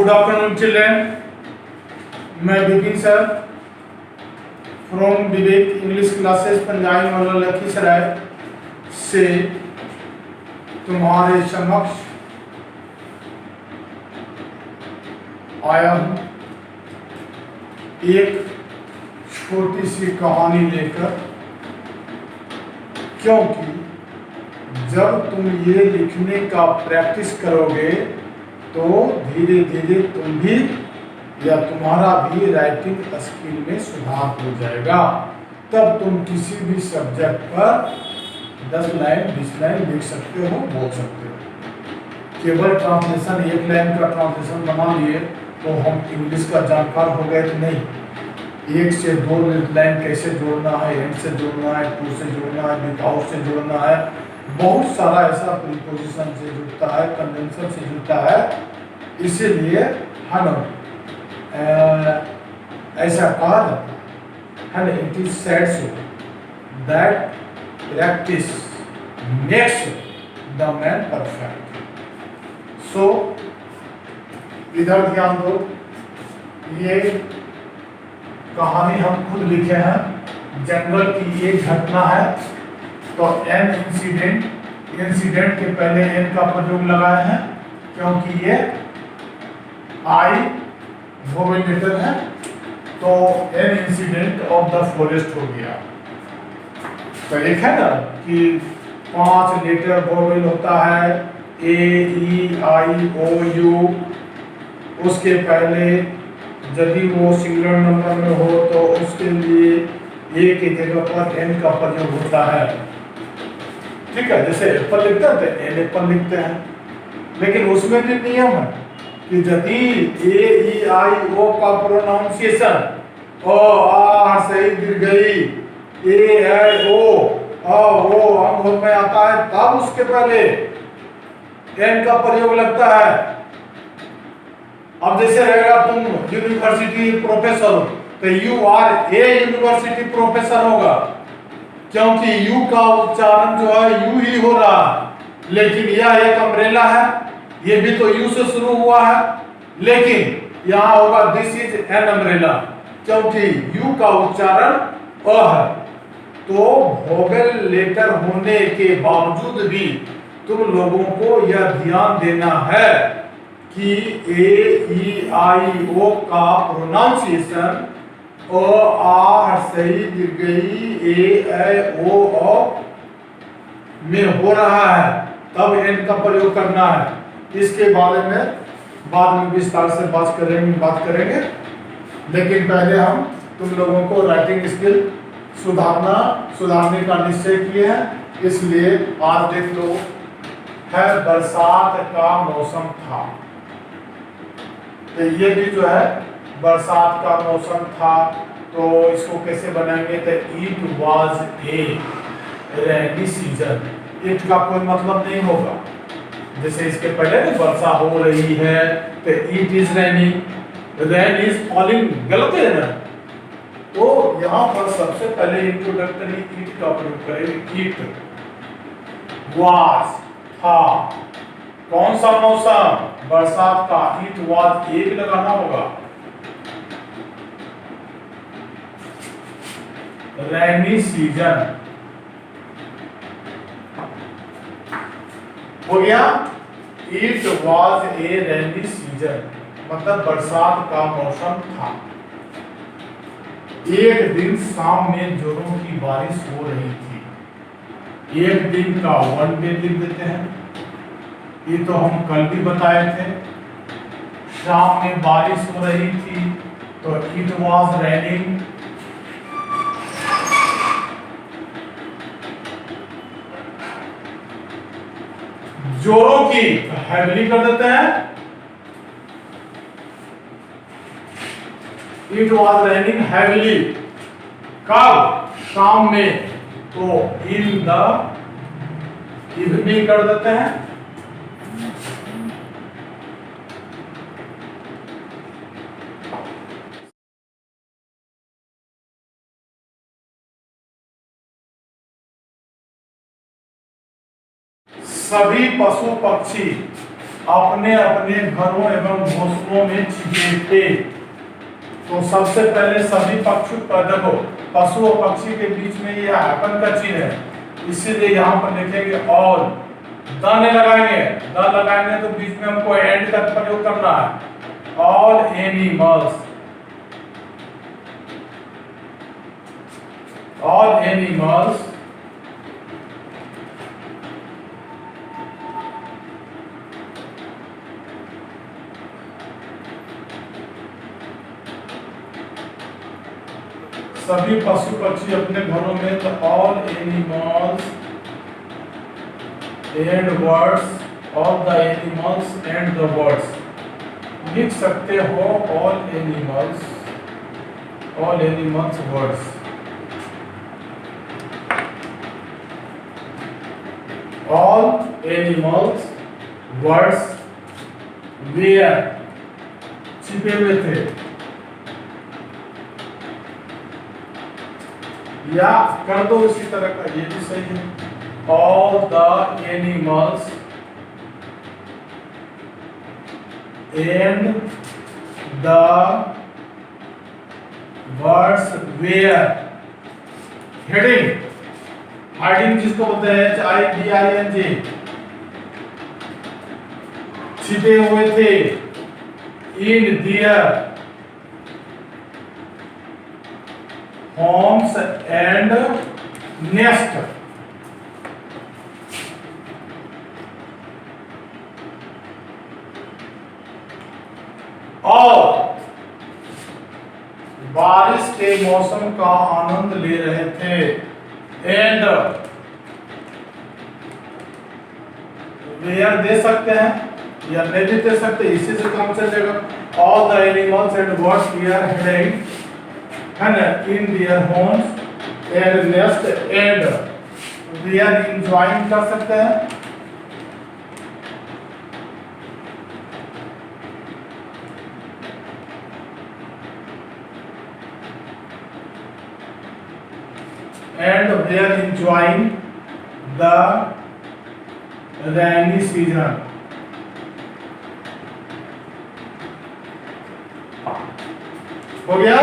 Good afternoon, children. मैं Vipin sir from Vivek English classes Punjabi वाला लखीसराय से तुम्हारे समक्ष आया हूँ एक छोटी सी कहानी लेकर, क्योंकि जब तुम ये लिखने का प्रैक्टिस करोगे तो धीरे धीरे तुम भी या तुम्हारा भी राइटिंग स्किल में सुधार हो जाएगा। तब तुम किसी भी सब्जेक्ट पर 10 लाइन 20 लाइन लिख सकते हो, बोल सकते हो। केवल ट्रांसलेशन, एक लाइन का ट्रांसलेशन बना लिए तो हम इंग्लिश का जानकार हो गए तो नहीं। 1 से 2 लाइन कैसे जोड़ना है, एंड से जोड़ना है, टू से जोड़ना है, विदाउट से जोड़ना है, बहुत सारा ऐसा प्रीपोजिशन से जुड़ता है, कंजंक्शन से जुड़ता है। इसीलिए हम ऐसा कहा जाता है, it is said so that practice makes the man perfect. So इधर ध्यान दो, ये कहानी हम खुद लिखे हैं। जंगल की एक घटना है, तो एन इंसिडेंट के पहले एन का प्रयोग लगाए हैं, क्योंकि ये आई वोवेल लेटर है, तो an incident of the forest हो गया। तो एक है ना कि 5 लेटर वोवेल होता है, ए ई आई ओ यू। उसके पहले यदि वो सिंगुलर नंबर में हो तो उसके लिए ए की जगह पर एन का प्रयोग होता है। ठीक है, जैसे एप्पल लिखते हैं तो एन एप्पल लिखते हैं, लेकिन उसमें भी नियम है कि यदि ए ई आई ओ का प्रोनाउंसिएशन ओ आ सही दीर्घई ए है ओ अंग में आता है, तब उसके पहले एन का प्रयोग लगता है। अब जैसे रहेगा तुम यूनिवर्सिटी प्रोफेसर हो तो you are a university professor होगा, क्योंकि यू का उच्चारण जो है यू ही हो रहा है। लेकिन यह एक अम्ब्रेला है, ये भी तो यू से शुरू हुआ है, लेकिन यहाँ होगा दिस इज एन अम्ब्रेला, क्योंकि यू का उच्चारण अ है। तो वोवेल लेटर होने के बावजूद भी तुम लोगों को यह ध्यान देना है कि ए ई आई ओ का प्रोनाउंसिएशन अ आ सही दीर्घई ए ओ में हो रहा है, तब एन का प्रयोग करना है। इसके बारे में बाद में विस्तार से बात करेंगे, लेकिन पहले हम तुम लोगों को राइटिंग स्किल सुधारने का निश्चय किए हैं। इसलिए आज देख लो, है बरसात का मौसम था, तो ये भी जो है बरसात का मौसम था, तो इसको कैसे बनाएंगे, तो it was a rainy season. It का कोई मतलब नहीं होगा, जैसे इसके पहले वर्षा हो रही है तो it is raining, rain is falling, गलत है ना। तो यहाँ पर सबसे पहले इंट्रोडक्टरी इट का प्रयोग करेंगे। इट वाज था, कौन सा मौसम, बरसात का। इट वाज एक लगाना होगा, रेनी सीजन हो गया। It was a rainy season मतलब बरसात का मौसम था। एक दिन शाम में जोरों की बारिश हो रही थी। एक दिन का वन डे लिख देते हैं, ये तो हम कल भी बताए थे। शाम में बारिश हो रही थी तो इट वाज रेनिंग। जोरों की हैविली कर देते हैं, इट वाज रेनिंग हैविली। कब, शाम में, तो इन द इवनिंग कर देते हैं। सभी पशु पक्षी अपने अपने घरों एवं घोंसलों में छिपे थे। तो सबसे पहले सभी पक्षी देखो, पशु और पक्षी के बीच में ये हैपन का चिन्ह है, इसीलिए यहाँ पर लिखेंगे ऑल। द नहीं लगाएंगे, द लगाएंगे तो बीच में हमको एंड का प्रयोग करना है। ऑल एनिमल्स, ऑल एनिमल्स सभी पशु पक्षी अपने घरों में। तो all animals and birds, all the animals and the birds लिख सकते हो। All animals birds, all animals birds were छिपे हुए थे, या कर दो इसी तरह का, ये भी सही है। All the animals and the birds were heading, hiding जिसको बोलते हैं HIDING, छिपे हुए थे। इन दियर homes and nest, और बारिश के मौसम का आनंद ले रहे थे। एंड वेयर दे सकते हैं या नहीं भी दे सकते, इसी से काम चलेगा। All the animals and birds were heading है ना in their homes and nest and we are enjoying कर सकते हैं। And we are enjoying the rainy season. हो गया।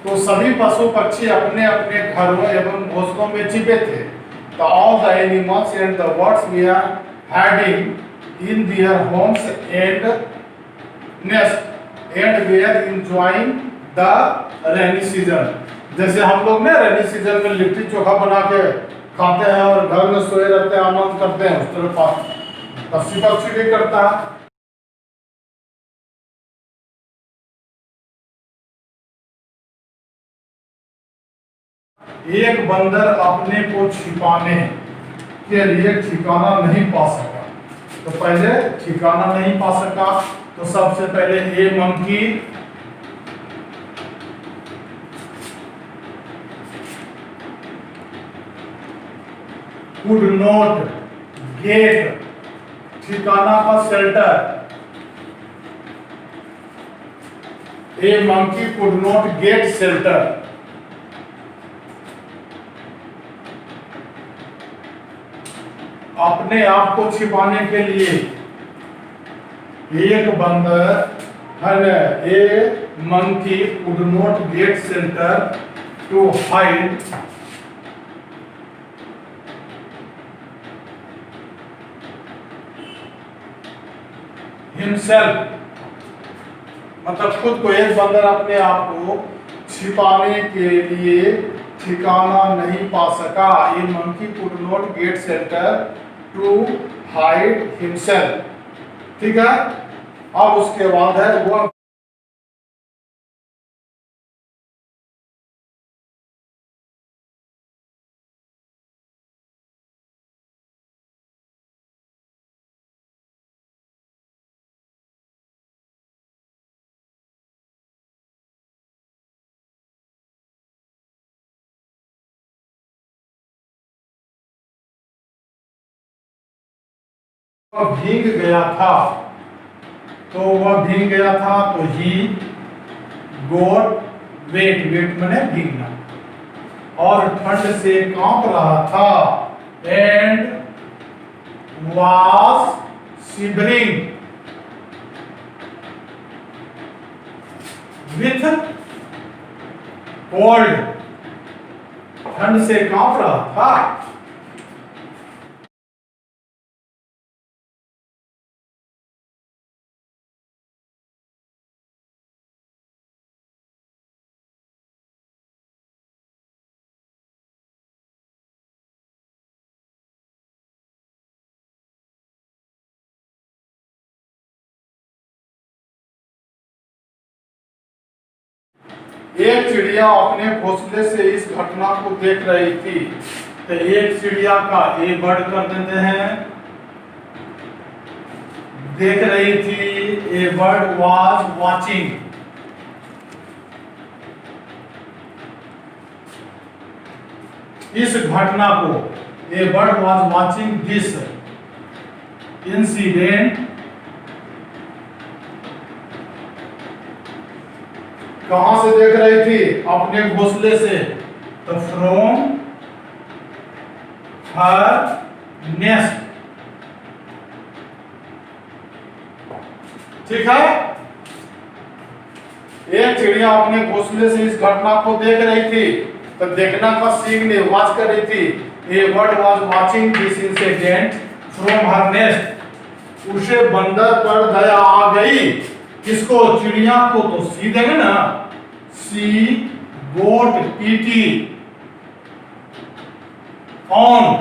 तो सभी पशु पक्षी अपने अपने घरों एवं घोंसलों में छिपे थे। तो all the animals and the birds were hiding in their homes and nest and were enjoying the rainy season. जैसे हम लोग ना रेनी सीजन में लिट्टी चोखा बना के खाते हैं और घर में सोए रहते हैं, आनंद करते हैं, उस तरह पक्षी पक्षी भी करता है। एक बंदर अपने को छिपाने के लिए ठिकाना नहीं पा सका। तो पहले ठिकाना नहीं पा सका, तो सबसे पहले ए मंकी could not get ठिकाना का shelter. A monkey could not get shelter। अपने आप को छिपाने के लिए एक बंदर है, ए monkey could not get shelter to hide himself। मतलब खुद को, एक बंदर अपने आप को छिपाने के लिए ठिकाना नहीं पा सका। A monkey could not get shelter to hide himself। ठीक है। अब उसके बाद है वो भीग गया था। तो वह भीग गया था, तो ही गोट वेट, वेट मैंने भीगना, और ठंड से कांप रहा था। And was shivering with cold, ठंड से कांप रहा था। एक चिड़िया अपने घोंसले से इस घटना को देख रही थी। तो एक चिड़िया का ए बर्ड कर देते हैं, देख रही थी। ए बर्ड वाज वाचिंग, इस घटना को। A bird was watching this incident, कहां से देख रही थी? अपने घोंसले से। तो फ्रॉम हर नेस्ट, ठीक है। एक चिड़िया अपने घोंसले से इस घटना को देख रही थी। तो देखना का सीखने वॉच कर रही थी। A bird was watching this incident from her nest, उसे बंदर पर दया आ गई। किसको? चिड़िया को। तो सी देंगे ना, सी गोट पीटी ऑन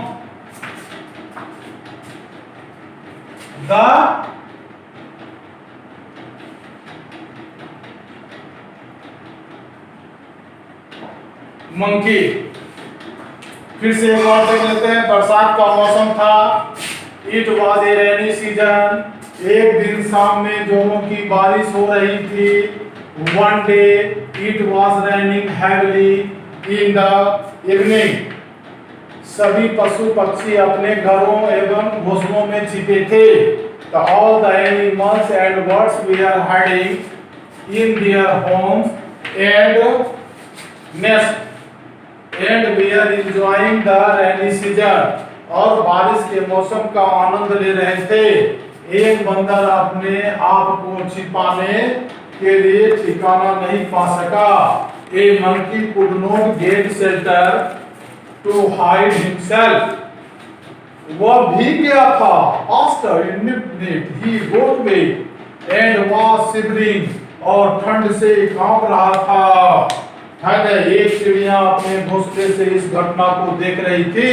द मंकी। फिर से एक बार देख लेते हैं। बरसात का मौसम था। It was a rainy season, एक दिन शाम में जोरों की बारिश हो रही थी। One day it was raining heavily in the evening, सभी पशु पक्षी अपने घरों एवं घोंसलों में छिपे थे। तो all the animals and birds were hiding in their homes and nest and we are enjoying the rainy season, और बारिश के मौसम का आनंद ले रहे थे। एक बंदर अपने आप को छिपाने के लिए ठिकाना नहीं पा सका। A monkey could not get shelter to hide himself, वह भीग गया था। आफ्टर ए मिनट ही got wet and was shivering, और ठंड से कांप रहा था। एक चिड़िया अपने घोंसले से इस घटना को देख रही थी।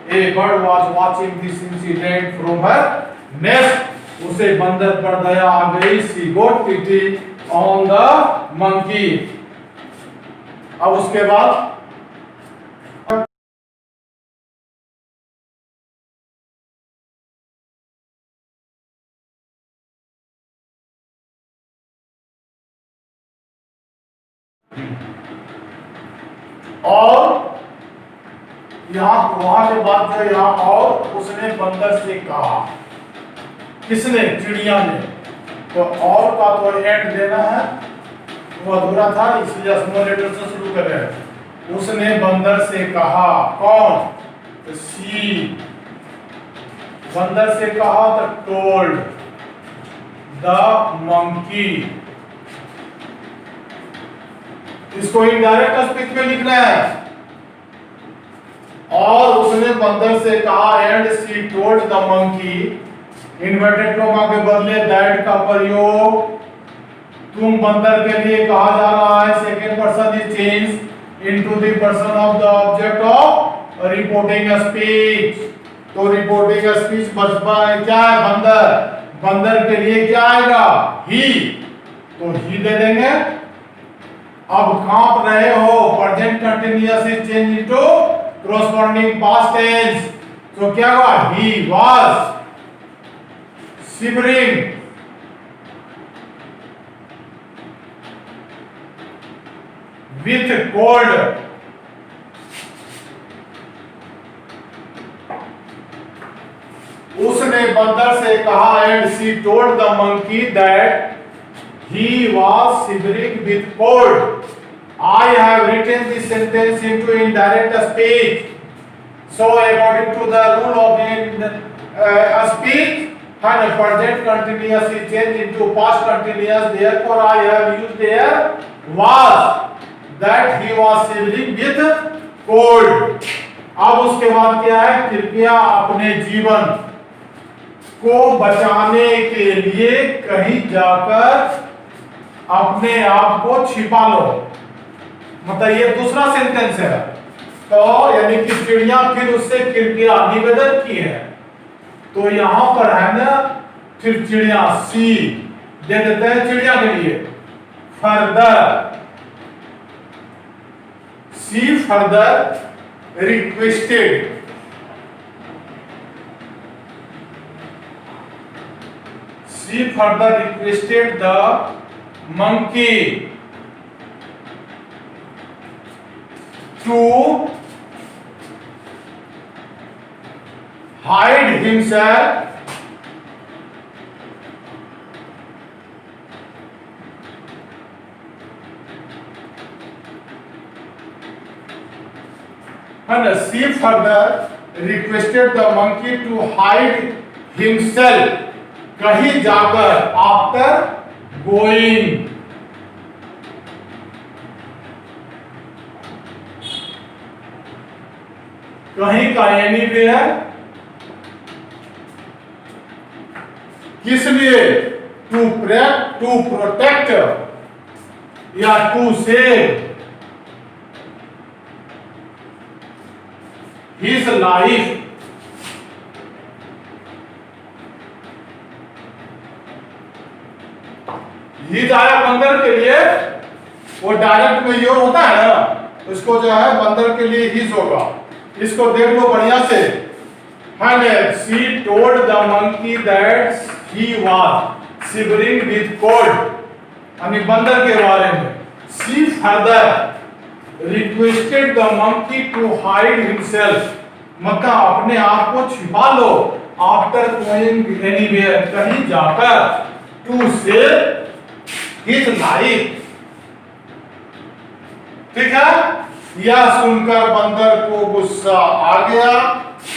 A bird was watching this incident from her nest, उसे बंदर पर दया आ गई। She got pity on the monkey. अब उसके बाद और यहाँ वहां के बाद जो यहाँ, और उसने बंदर से कहा। किसने? चिड़िया ने। तो और का तो एंड देना है, वो अधूरा था, इसलिए स्मॉल लेटर से शुरू कर रहे हैं। उसने बंदर से कहा। कौन? तो सी, बंदर से कहा। तो टोल्ड द मंकी, इसको इनडायरेक्ट स्पीच में लिखना है। और उसने बंदर से कहा, and C told the monkey, inverted comma के बदले दैट का प्रयोग तुम बंदर के लिए कहा जा रहा है। Second person is change into the person of the object of reporting speech. तो रिपोर्टिंग स्पीच बचपा क्या है? बंदर। बंदर के लिए क्या आएगा? ही। तो ही दे देंगे। अब कांप रहे हो, present continuous is change into corresponding past tense, तो क्या हुआ? he was shivering with cold, उसने बंदर से कहा, and she told the monkey that he was shivering with cold. I have written this sentence into indirect speech. So according to the rule of speech, and present continuous is changed into past continuous. Therefore, I have used here was that he was shivering with cold. अब उसके बाद क्या है, कृपया अपने जीवन को बचाने के लिए कहीं जाकर अपने आप को छिपा लो। मतलब ये दूसरा सेंटेंस है। तो यानी कि चिड़िया फिर उससे कृपया निवेदन की है, तो यहां पर है ना, फिर चिड़िया सी दे देते हैं चिड़िया के लिए। Further she further requested, she further requested the monkey to hide himself and she further requested the monkey to hide himself कहीं जाकर आफ्टर गोइंग। कहीं का एनीवेयर, किस लिए, टू प्रोटेक्ट या to save his life. His आया बंदर के लिए, वो डायरेक्ट में योर होता है ना, उसको जो है बंदर के लिए हिज होगा। इसको देख लो बढ़िया से। She told the monkey that he was shivering with cold, यानी बंदर के बारे में। She further requested the monkey to hide himself, मतलब अपने आप को छिपा लो, after going anywhere, कहीं जाकर, to save his life। ठीक है, यह सुनकर बंदर को गुस्सा आ गया।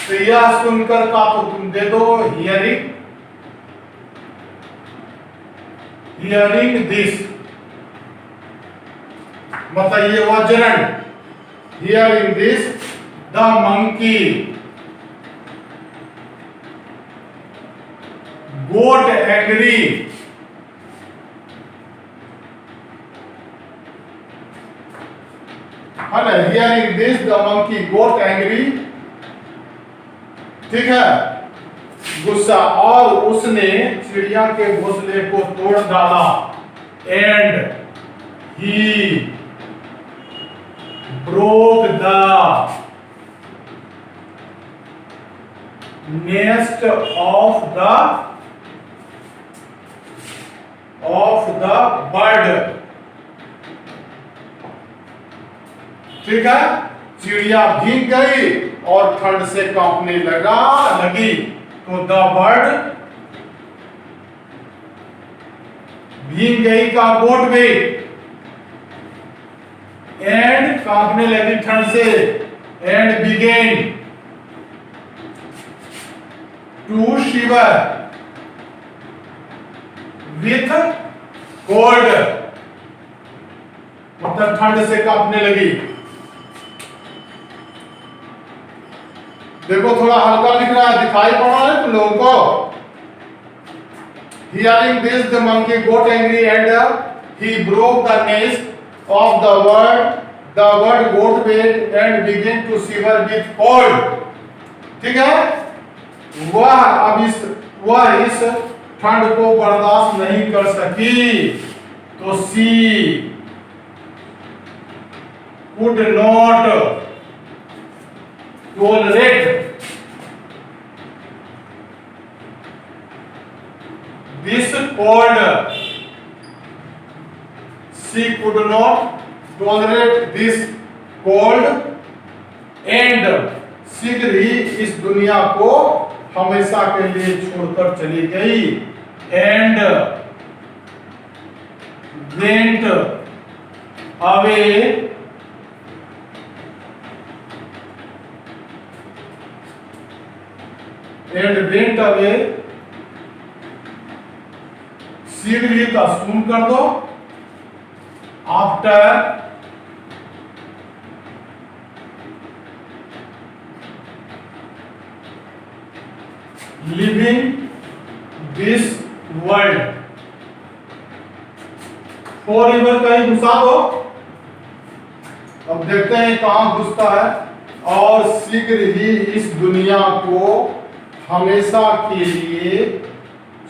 तो यह सुनकर का तो तुम दे दो हियरिंग दिस, मतलब ये वजन। Hearing this the monkey got angry, है ना। Hearing this the monkey got angry, ठीक है, गुस्सा, और उसने चिड़िया के घोंसले को तोड़ डाला। And he broke the nest of the bird. ठीक है, चिड़िया भीग गई और ठंड से कांपने लगी। तो द बर्ड भीग गई का गोट गई, एंड कांपने लगी ठंड से, and began to shiver with cold, मतलब ठंड से कांपने लगी। देखो थोड़ा हल्का लिख रहा है, दिखाई पड़ रहा है तुम लोगों को। Hearing this, the monkey got angry and he broke the nest of the bird. The bird got wet and began to shiver with cold. ठीक है, वह इस ठंड को बर्दाश्त नहीं कर सकी। तो she could not tolerate this cold. She could not tolerate this cold and शीघ्र ही इस दुनिया को हमेशा के लिए छोड़कर चली गई। एंड went away शीघ्र ही का शून्य कर दो, after living this world, for ever कहीं घुसा दो। अब देखते हैं कहां घुसता है। और शीघ्र ही इस दुनिया को हमेशा के लिए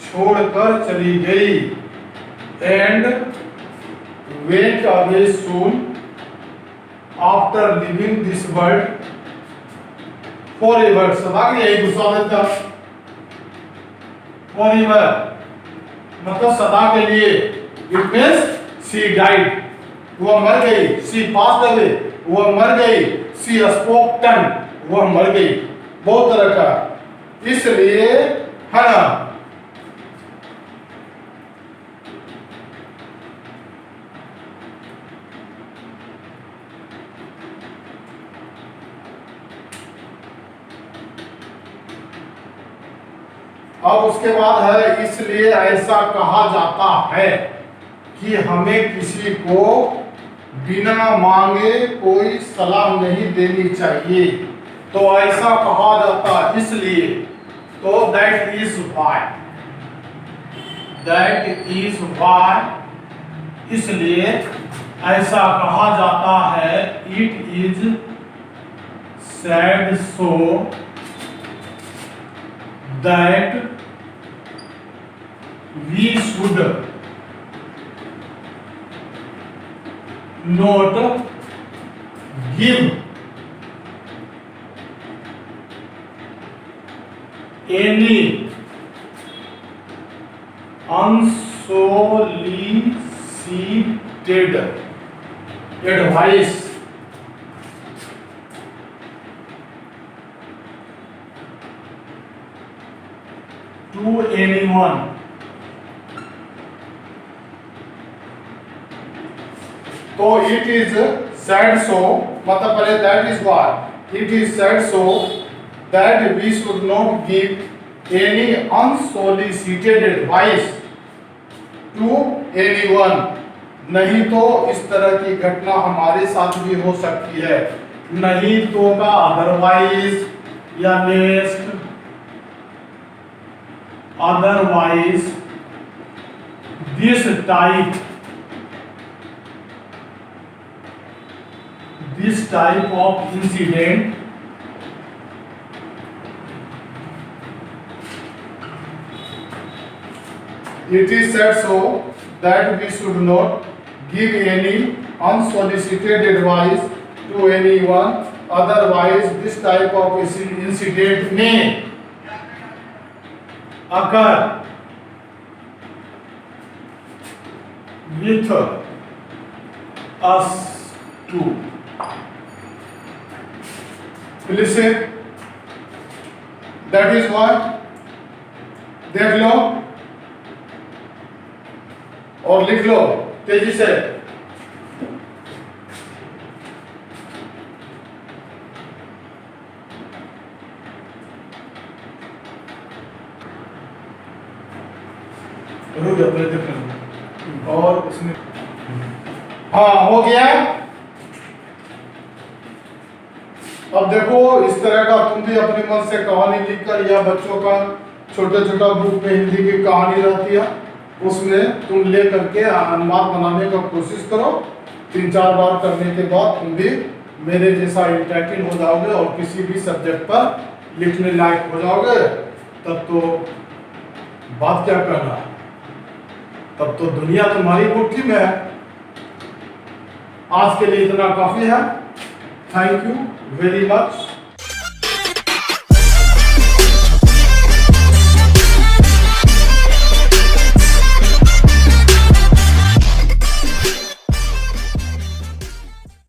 छोड़कर चली गई, and went away soon after living this world for ever. सदा के यही घुसा देता, फॉर एवर मतलब सदा के लिए। इट मीन्स शी डाइड, वह मर गई। शी पास्ड अवे, वह मर गई। शी स्पोक टन, वह मर गई। बहुत तरह का, इसलिए है ना। अब उसके बाद है, इसलिए ऐसा कहा जाता है कि हमें किसी को बिना मांगे कोई सलाह नहीं देनी चाहिए। तो ऐसा कहा जाता है इसलिए, तो दैट इज व्हाई, इसलिए ऐसा कहा जाता है। It is said so that we should not give any unsolicited advice to anyone. तो इट इज सैड सो मतलब पहले that is what, it is said so that we should not give any unsolicited advice to anyone. नहीं तो इस तरह की घटना हमारे साथ भी हो सकती है। नहीं तो का अदरवाइज या next, otherwise this type of incident it is said so that we should not give any unsolicited advice to anyone, otherwise this type of incident may occur with us too. Please say that is what, देख लो और लिख लो तेजी से। और इसमें हाँ हो गया। अब देखो इस तरह का तुम भी अपने मन से कहानी लिखकर, या बच्चों का छोटा छोटा बुक में हिंदी की कहानी रहती है उसमें तुम ले करके अनुवाद बनाने का कोशिश करो। 3-4 बार करने के बाद तुम भी मेरे जैसा इंटरेक्टिव हो जाओगे और किसी भी सब्जेक्ट पर लिखने लायक हो जाओगे। तब तो बात क्या करना, तब तो दुनिया तुम्हारी मुट्ठी में है। आज के लिए इतना काफी है। Thank you very much.